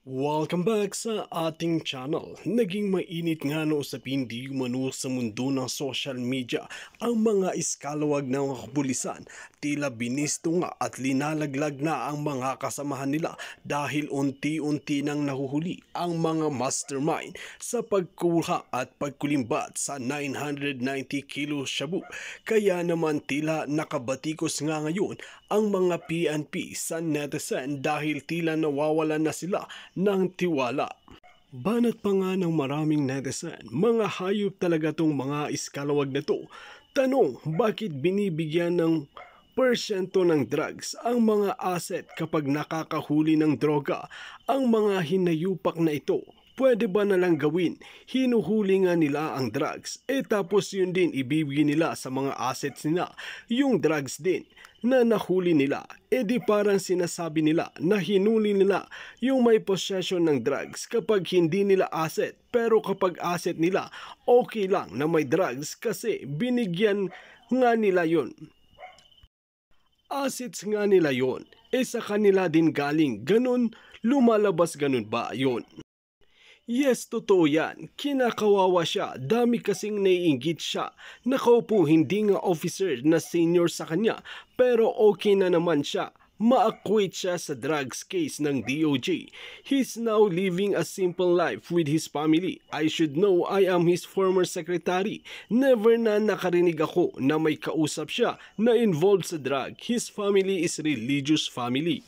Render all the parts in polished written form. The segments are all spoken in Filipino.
Welcome back sa ating channel. Naging mainit nga na usapin di umano sa mundo ng social media ang mga iskalawag ng mga kapulisan. Tila binisto nga at linalaglag na ang mga kasamahan nila dahil unti-unti nang nahuhuli ang mga mastermind sa pagkuha at pagkulimbat sa 990 kilo shabu. Kaya naman tila nakabatikos nga ngayon ang mga PNP sa netizen dahil tila nawawalan na sila ng tiwala. Banat pa nga ng maraming netizen, mga hayop talaga tong mga iskalawag na to. Tanong, bakit binibigyan ng porsyento ng drugs ang mga asset kapag nakakahuli ng droga ang mga hinayupak na ito? Pwede ba nalang gawin? Hinuhuli nga nila ang drugs, tapos yun din ibibigay nila sa mga assets nila, yung drugs din na nahuli nila. Di parang sinasabi nila na hinuli nila yung may possession ng drugs kapag hindi nila asset. Pero kapag asset nila, okay lang na may drugs kasi binigyan nga nila yun. Assets nga nila yon. Sa kanila din galing. Ganun, lumalabas ganun ba yon? Yes, totoo yan. Kinakawawa siya. Dami kasing naiinggit siya. Nakaupo hindi nga officer na senior sa kanya. Pero okay na naman siya. Ma-acquit siya sa drugs case ng DOJ. He's now living a simple life with his family. I should know I am his former secretary. Never na nakarinig ako na may kausap siya na involved sa drug. His family is religious family.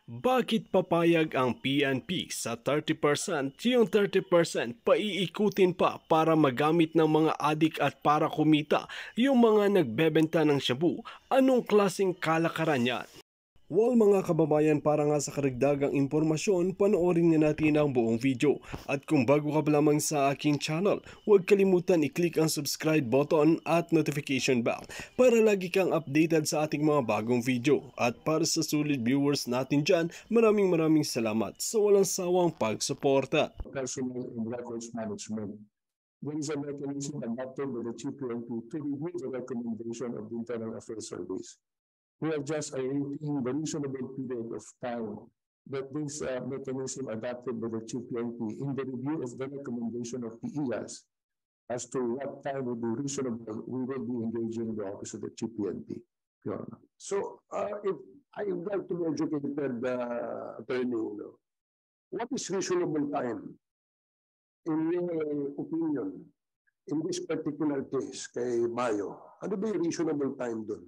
Bakit papayag ang PNP sa 30%, yung 30% paiikutin pa para magamit ng mga adik at para kumita yung mga nagbebenta ng shabu? Anong klaseng kalakaran yan? Well mga kababayan, para nga sa karagdagang impormasyon, panoorin nga natin ang buong video. At kung bago ka pa lamang sa aking channel, huwag kalimutan i-click ang subscribe button at notification bell para lagi kang updated sa ating mga bagong video. At para sa sulit viewers natin dyan, maraming salamat sa walang sawang pagsuporta. Personnel and records management. There is a mechanism adopted by the GPNP to review the recommendation of the Internal Affairs Service. We are just awaiting the reasonable period of time that this mechanism adopted by the GPNP in the review of the recommendation of the EAS as to what time would be reasonable we will be engaging the office of the GPNP. So if I would like to be educated, attorney, what is reasonable time? In your opinion, in this particular case, kay Mayo, ano ba yung reasonable time doon?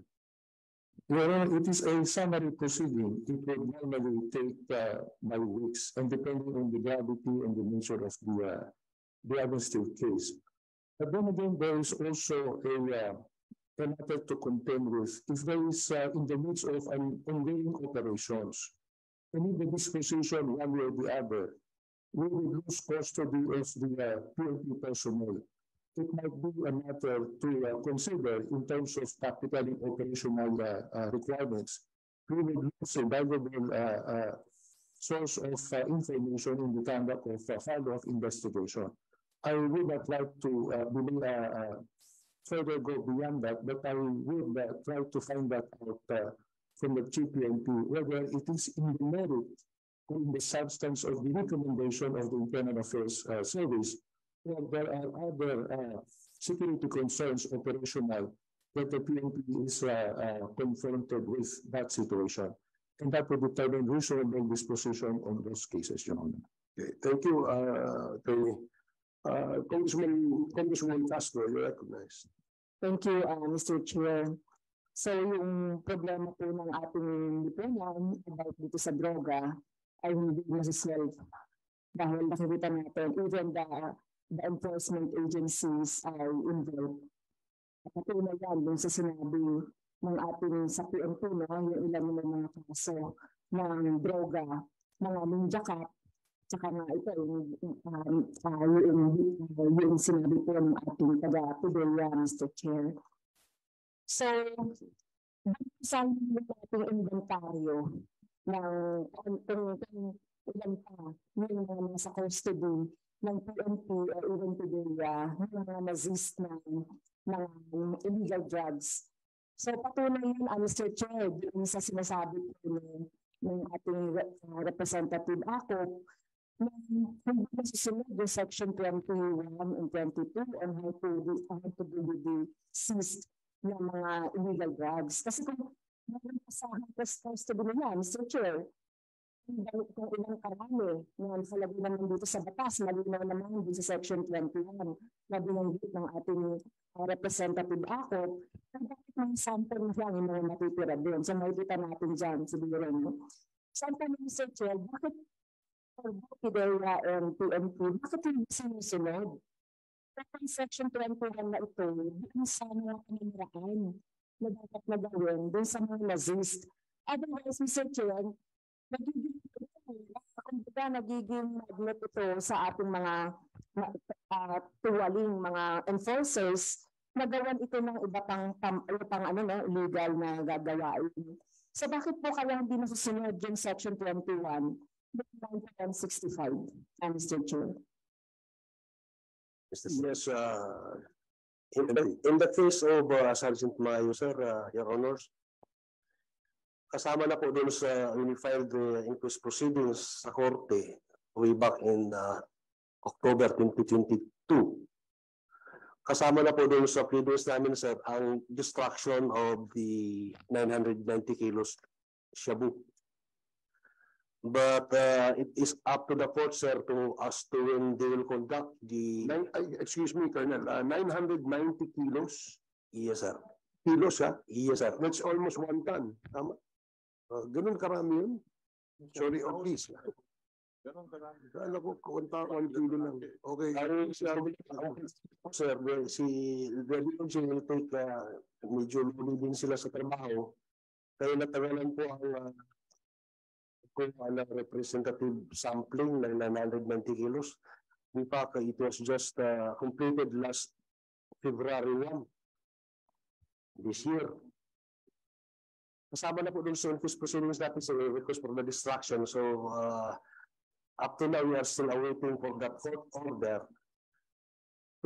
Well, it is a summary proceeding. It would normally take by weeks, and depending on the gravity and the nature of the administrative case. But then again, there is also a matter to contend with. If there is in the midst of an ongoing operations, and in the disposition one way or the other, we will lose custody of the PNP personnel. It might be a matter to consider in terms of tactical and operational requirements. We will lose a valuable source of information in the conduct of follow-up investigation. I would not like to further go beyond that, but I would try to find that out from the GPNP, whether it is in the merit or in the substance of the recommendation of the Internal Affairs Service. Well, there are other security concerns operational that the PNP is confronted with that situation. And that will determine reasonable disposition on those cases, Your Honor. Okay. Thank you, Congresswoman Castro, you recognize. Thank you, Mr. Chair. So yung problema po ng ating lipunan about dito sa droga ay hindi masiself dahil nakikita natin even the enforcement agencies are involved. Patunay yan dun sa sinabi ng ating sa PNP, no, yung ilan ng mga kaso ng droga, mga ninja cup, tsaka nga ito yung sinabi po ng ating taga-Pidelia, Mr. Chair. So, sa ating inventaryo ng ilan pa yung mga nasa custody ng PNP o even today yung mga nazist ng illegal drugs. So patunay yun, Mr. Chair, sa sinasabi po ng ating representative ako hindi nasusunod yung Section 21 and 22 on how to do with the seized ng mga illegal drugs. Kasi kung meron pa sa custody nila, Mr. Chair, kung ilang karami na nakalagay naman dito sa batas, malinaw naman dito sa Section 21 na binanggit ng ating representative ako, bakit mga sample lang yung mga natitira doon? So makikita natin dyan, siguro. Sample, Mr. Chair, bakit Pidea and PNP, bakit hindi sinusunod? Kapag Section 21 na ito, doon sa mga panimiraan na dapat na gawin, doon sa mga nazist. Otherwise, Mr. Chair, nagiging magnet ito sa ating mga tuwaling mga enforcers na gawan ito ng iba pang illegal na gagawain. So bakit po kaya hindi nasusunod yung Section 21? 1965, Mr. Chair. Yes, in the case of Sergeant Mayo, sir, Your Honors, kasama na po doon sa unified inquest proceedings sa korte way back in October 2022. Kasama na po doon sa pleadings namin, sir, ang destruction of the 990 kilos shabu. But it is up to the court, sir, to as to when they will conduct the... Excuse me, Colonel, 990 kilos? Yes, sir. Kilos, ha? Yes, sir. That's almost 1 ton. Tama? Ganun karami yun? Sorry, please. Kala ko, 1 kilo lang. Okay. Sir, the DOJ will take medyo lulo din sila sa trabaho. Kaya natagalan po ang representative sampling ng 990 kilos. In fact, it was just completed last February 1 this year. Kasama na po dun sa inquest proceedings natin sa request for the destruction. So, up to now, we are still awaiting for that court order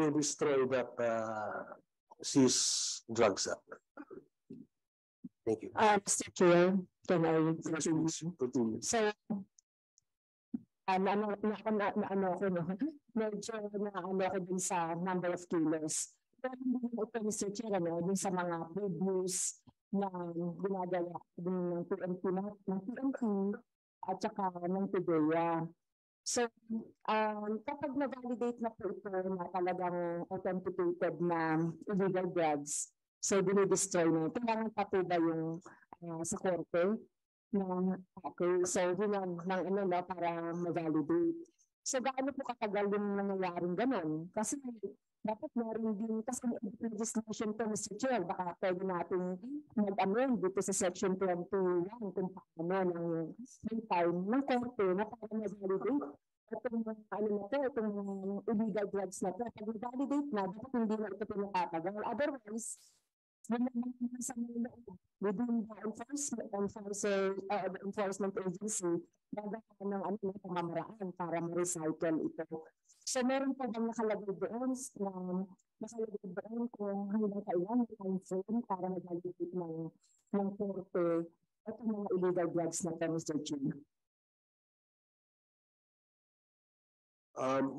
to destroy that seized drugs. Thank you. Mr. Chair, can I continue? So, medyo ako dun sa number of kilos. Pero hindi mo ito, Mr. Chair, dun sa mga previews na ginagawa ng PNP at saka ng PDEA. So, kapag na-validate na po ito na talagang authenticated na illegal drugs, so dinidestroy na. Kailangan pa po ba yung sa korte? Okay, so yun ng para ma-validate. So gaano po katagal yung nangyayaring ganun? Kasi dapat meron din, kasi legislation to, Mr. Chair, baka pwede natin mag-amend dito sa Section 21 kung paano ng time ng korte na para ma-validate itong itong illegal drugs na ito. Pag ma-validate na, dapat hindi na ito pinakatagal. Otherwise, within the enforcement agency, gagawin ng pamamaraan para ma-recycle ito. So meron pa bang nakalagay doon kung hanggang kailan may time frame para mag-validate ng korte itong mga illegal drugs na ito, Mr. Chair?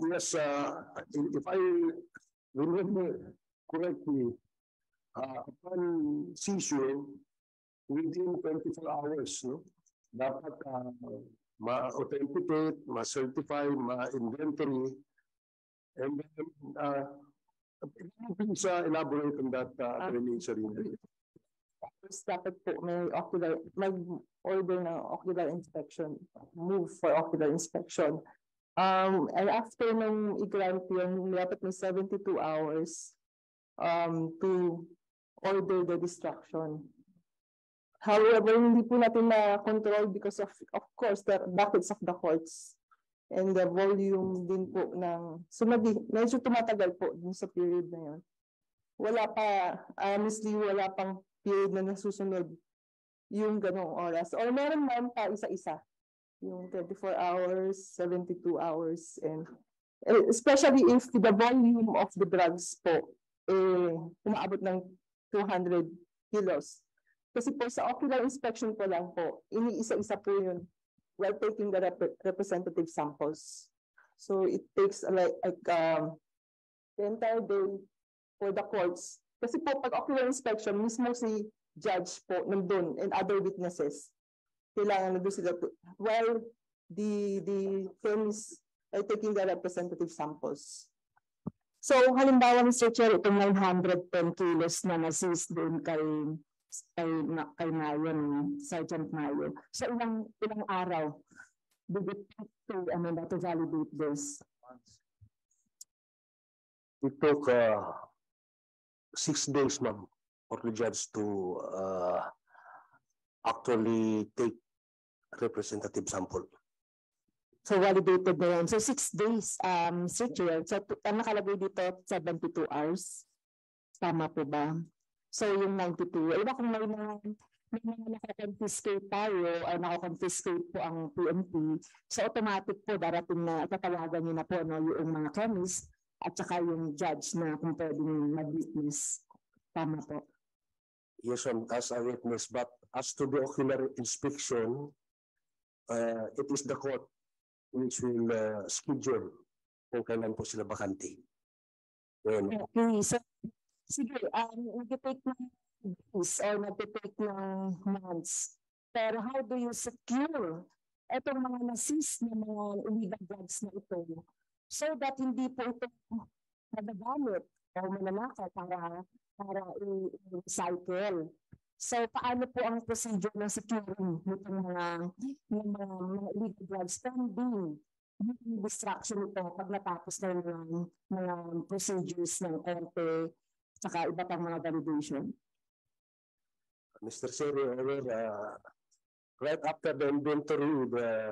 Yes, if I remember correctly, upon seizure, within 24 hours, no, dapat ma-authenticate, ma-certify, ma-inventory, and then, please elaborate on that, Attorney Sarina. Dapat po may order ng ocular inspection, move for ocular inspection. And after nung i-grant yun, dapat may 72 hours to order the destruction. However, hindi po natin na-control because of course, the dockets of the courts and the volume din po ng medyo tumatagal po dun sa period na yun. Wala pa, honestly, wala pang period na nasusunod yung ganong oras. Or meron man pa isa-isa. Yung 24 hours, 72 hours, and especially if the volume of the drugs po umaabot ng 200 kilos. Kasi po sa ocular inspection po lang po, iniisa-isa po yun. while taking the representative samples. So it takes the entire day for the courts. Kasi po pag ocular inspection, mismo si judge po nandun and other witnesses. Kailangan nandun sila while the firms are taking the representative samples. So halimbawa, Mr. Chair, itong 910 kilos na na-seize doon kay Mayo, Sergeant Mayo. So ilang araw did it take to validate this? It took 6 days, ma'am, for the judge to actually take representative sample. So validated na yan. So 6 days, Mr. Chair. So nakalagay dito 72 hours. Tama po ba? So yung 92. Iba kung may mga nakakonfiscate tayo o nakakonfiscate po ang PNP, so automatic po darating na tatawagan niyo na po yung mga chemist at saka yung judge na kung pwedeng mag-witness. Tama po. Yes, ma'am, as a witness, but as to the ocular inspection, it is the court which will schedule kung kailan po sila bakante. Okay, so sige, nag-take ng days or nag-take ng months. Pero how do you secure itong mga na-seize na mga illegal drugs na ito so that hindi po ito nagagamit o mananakaw para i-recycle? So paano po ang procedure ng securing nitong mga illegal drugs pending yung distraction ito pag natapos na yung mga procedures ng korte saka iba pang mga validation? Mr. Seri, right after the inventory with the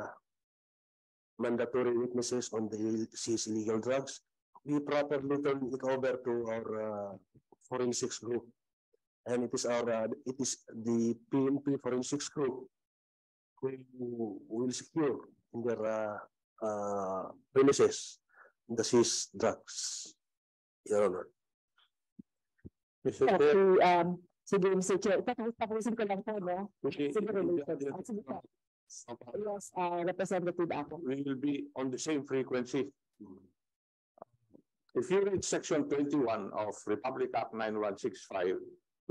mandatory witnesses on the seized illegal drugs, we properly turn it over to our forensics group. And it is the PNP forensics group who will secure in their premises the seized drugs, Your Honor. Mr. Sige, Mr. Chair. Tapusin ko lang po, no? Sige, related. Sige po. Yes, Representative Ako. We will be on the same frequency. If you read Section 21 of Republic Act 9165,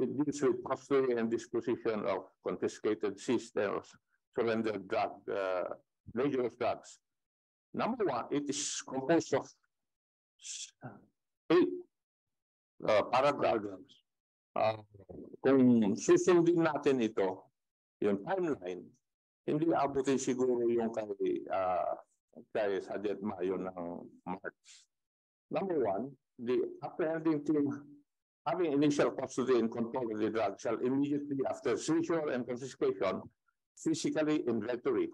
it deals with custody and disposition of confiscated, seized, or surrendered dangerous drugs. Number one, it is composed of 8 paragraphs. Kung susundin natin ito, yung timeline, hindi abutin siguro yung kay Sergeant Mayo ng March. Number one, the apprehending team having initial custody and control of the drug shall immediately after seizure and confiscation physically inventory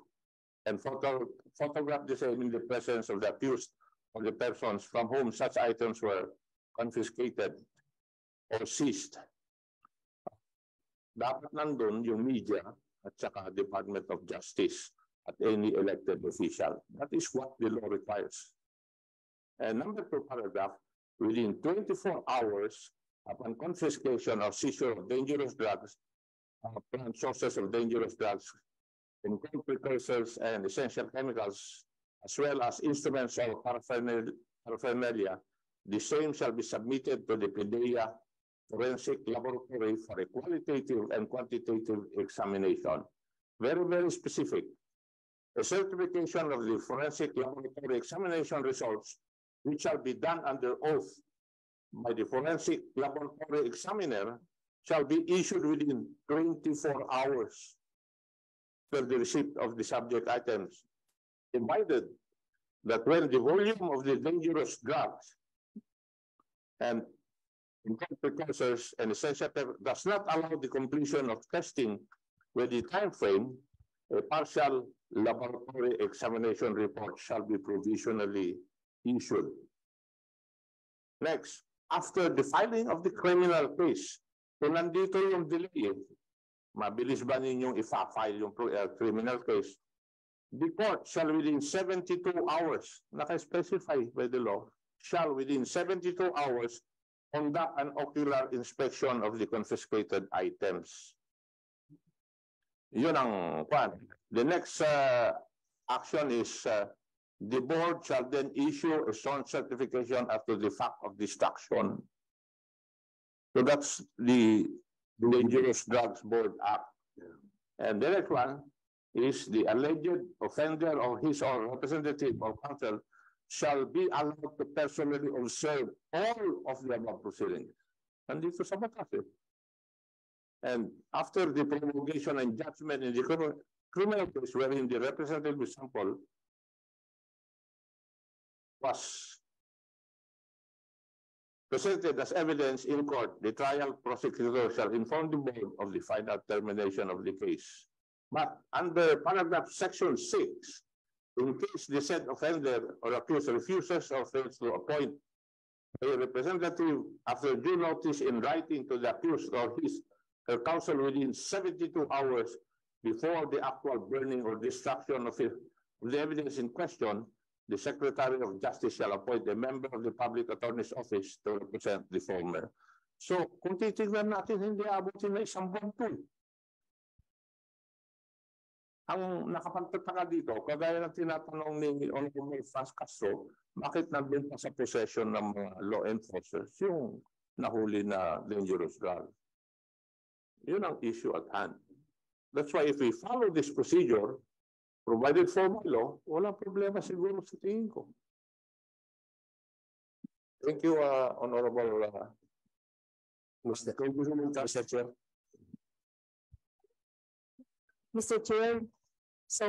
and photograph the same in the presence of the accused or the persons from whom such items were confiscated or seized. Dapat nandun yung media at saka Department of Justice at any elected official. That is what the law requires. And number 2 paragraph, within 24 hours upon confiscation or seizure of dangerous drugs, plant sources of dangerous drugs, chemical precursors and essential chemicals, as well as instruments or paraphernalia, the same shall be submitted to the PDEA Forensic Laboratory for a qualitative and quantitative examination. Very, very specific. A certification of the Forensic Laboratory examination results, which shall be done under oath by the Forensic Laboratory examiner, shall be issued within 24 hours for the receipt of the subject items, provided that when the volume of the dangerous drugs and precursors and essential does not allow the completion of testing with the time frame, a partial laboratory examination report shall be provisionally issued. Next, after the filing of the criminal case, kung nandito yung delay, mabilis ba ninyong i-file yung criminal case? The court shall within 72 hours, naka-specify by the law, shall within 72 hours conduct an ocular inspection of the confiscated items. Yun ang kwan. The next action is the board shall then issue a sworn certification as to the fact of destruction. So that's the Dangerous Drugs Board Act. And the next one is the alleged offender or his or representative or counsel shall be allowed to personally observe all of the above proceedings. Nandito sa batas eh. And after the promulgation and judgment in the criminal case wherein the representative sample was presented as evidence in court, the trial prosecutor shall inform the board of the final termination of the case. But under paragraph section 6, in case the said offender or accused refuses or fails to appoint a representative after due notice in writing to the accused or his her counsel within 72 hours before the actual burning or destruction of the evidence in question, the Secretary of Justice shall appoint a member of the Public Attorney's Office to represent the former. So, kung titignan natin, hindi abutin na isang buwan po. Ang nakapagtataka dito, kagaya ng tinatanong ni Honorable Franz Castro, bakit nandun pa sa possession ng mga law enforcers yung nahuli na dangerous drug? Yun ang issue at hand. That's why if we follow this procedure, provided for by law, walang problema siguro sa tingin ko. Thank you, Honorable Mr. Chair. Mr. Chair, so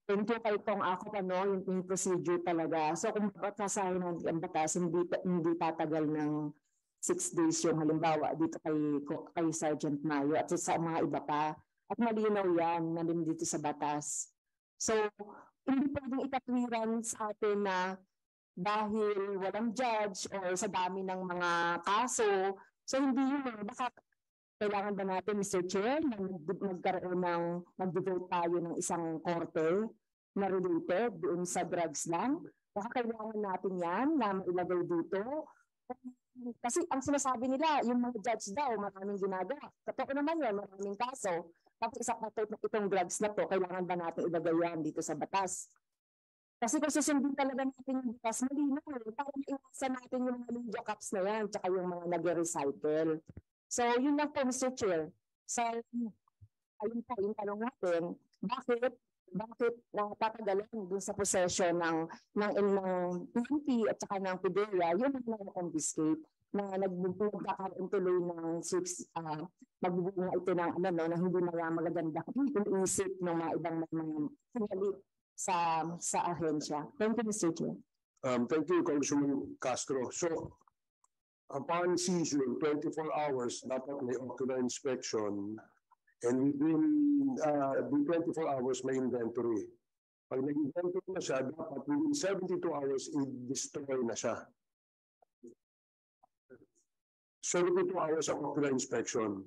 thank you kay Tong ako yung procedure talaga. So kung babasahin ang batas, hindi tatagal ng 6 days yung halimbawa dito kay Sergeant Mayo at sa mga iba pa. At malinaw yan, nalim dito sa batas. So, hindi pwedeng ikatwiran sa atin na dahil walang judge or sa dami ng mga kaso, so hindi yun baka kailangan ba natin, Mr. Chair, na magkaroon ng mag-devote tayo ng isang korte na related doon sa drugs lang? Baka kailangan natin yan na mailagay dito. Kasi ang sinasabi nila, yung mga judge daw, maraming ginagawa. Totoo naman yan, maraming kaso. Tapos itong drugs na to, kailangan ba natin ilagay yan dito sa batas? Kasi kung susundin talaga natin yung batas, malinaw. Parang iwasan natin yung mga media cups na yan, tsaka yung mga nag-recycle. So, yun lang po, Mr. Chair. So, ayun po, yung tanong natin, bakit tatagalan dun sa possession ng PNP at saka ng PDEA, yun ang na-confiscate na nagkakaroon tuloy ng magbubunga ito ng na hindi magaganda yung isip ng mga ibang mga sa ahensya. Thank you, Mr. Chair. Thank you, Congressman Castro. So, upon seizure, 24 hours, dapat may ocular inspection. And within the 24 hours, may inventory. Pag nag-inventory na siya, dapat within 72 hours, i-destroy na siya. 72 hours ang ocular inspection.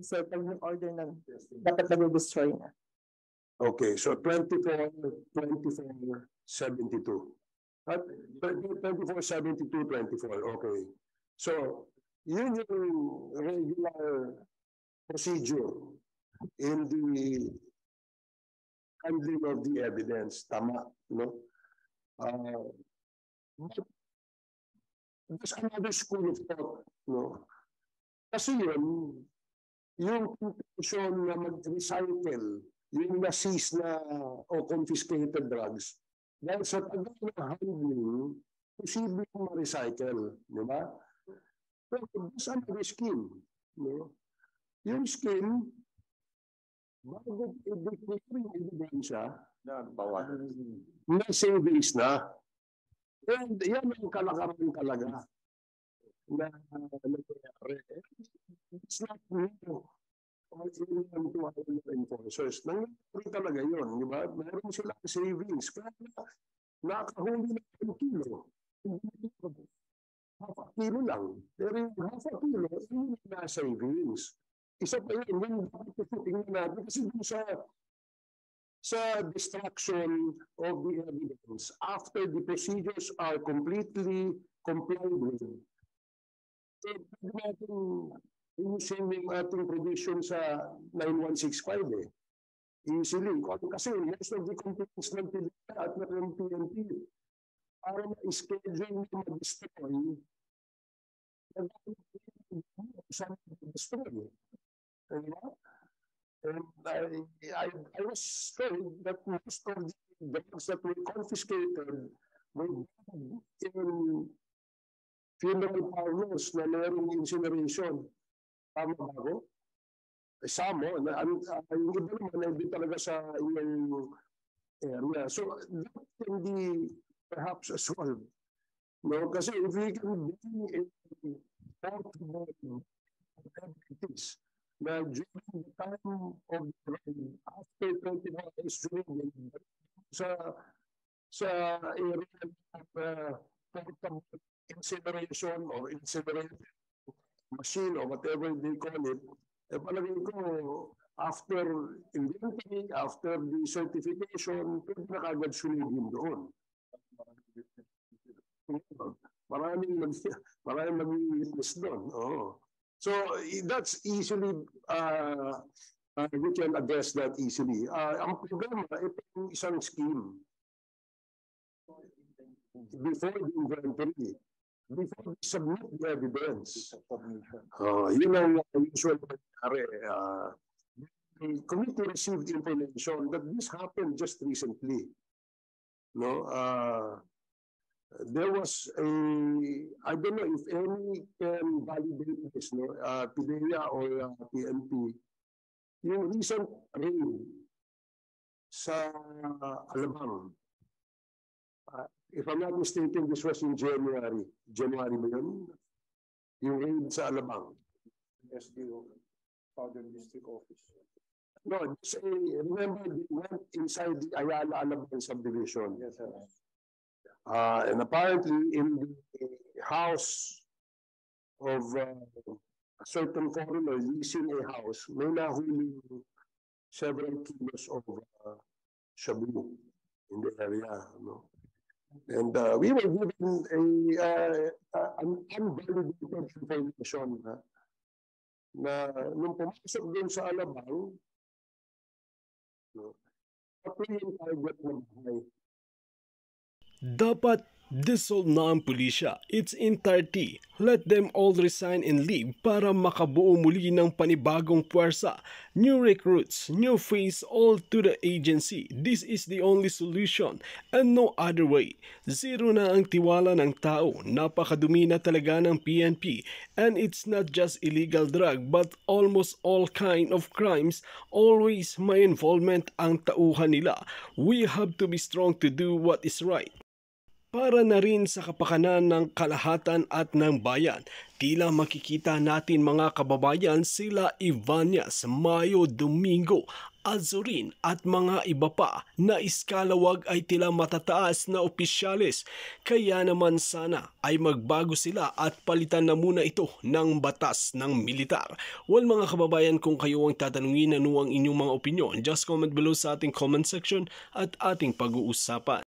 So, pag order na, dapat nag-destroy na. Okay, so 24, 72. At 24, 72, 24. Okay. So, yun yung regular procedure in the handling of the evidence. Tama, no? There's another school of thought, no? Kasi yung intention na mag-recycle, yung na-seize na o confiscated drugs, dahil sa tagal na handling, posibleng ma-recycle, di ba? Pero there's another scheme, no? Yung scheme, bago i-declare yung ebidensya, na savings na. And yan ang kalakaran talaga na nangyayari. It's not new. Enforcers. Nangyayari talaga yun, di ba? Meron silang savings. Kaya nakahuli na ng kilo. Half a kilo lang. Pero yung half a kilo, hindi na savings. Isa pa yun, yung dapat tingnan natin kasi sa destruction of the evidence, after the procedures are completely complied with, natin using yung ating provision sa 9165 eh. Easily. Kasi most of the complaints ng PDEA at ng PNP para ma-schedule na ma-destroy, saan ma-destroy. And I was told that most of the drugs that were confiscated were in funeral parlors na mayroong incineration. Tama ba ako? Some, yung iba naman, hindi talaga sa inyong area. So, that can be perhaps solved. No? Kasi if we can bring a portable activities na during the time of the rain, after 21 days during sa area of portable incineration or incineration machine or whatever they call it, palagay ko, after inventory, after the certification, pwede na kagad sunugin doon. Maraming mag-witness doon. Oh. So, that's easily, we can address that easily. Ang problema, ito yung isang scheme. Before the inventory, before we submit the evidence. Yun ang usual nangyari. The committee received information that this happened just recently. No, there was a, I don't know if any can validate this, no, PDEA or PNP, yung recent raid sa Alabang. If I'm not mistaken, this was in January. January ba yun? Yung raid sa Alabang. SDO, Southern District Office. No, remember, they went inside the Ayala Alabang subdivision. Yes, sir. And apparently, in the house of a certain foreigner leasing a house, may nahuli several kilos of shabu in the area. No? And we were given an unvalidated information na nung pumasok doon sa Alabang, ito yung target ng bahay. Dapat dissolve na ang pulisya, its entirety. Let them all resign and leave para makabuo muli ng panibagong puwersa. New recruits, new face all to the agency. This is the only solution and no other way. Zero na ang tiwala ng tao. Napakadumi na talaga ng PNP. And it's not just illegal drug but almost all kind of crimes. Always may involvement ang tauhan nila. We have to be strong to do what is right. Para na rin sa kapakanan ng kalahatan at ng bayan, tila makikita natin mga kababayan sila Ivanias, Mayo, Domingo, Azurin at mga iba pa na iskalawag ay tila matataas na opisyalis. Kaya naman sana ay magbago sila at palitan na muna ito ng batas ng militar. Well mga kababayan, kung kayo ang tatanungin ano ang inyong mga opinion, just comment below sa ating comment section at ating pag-uusapan.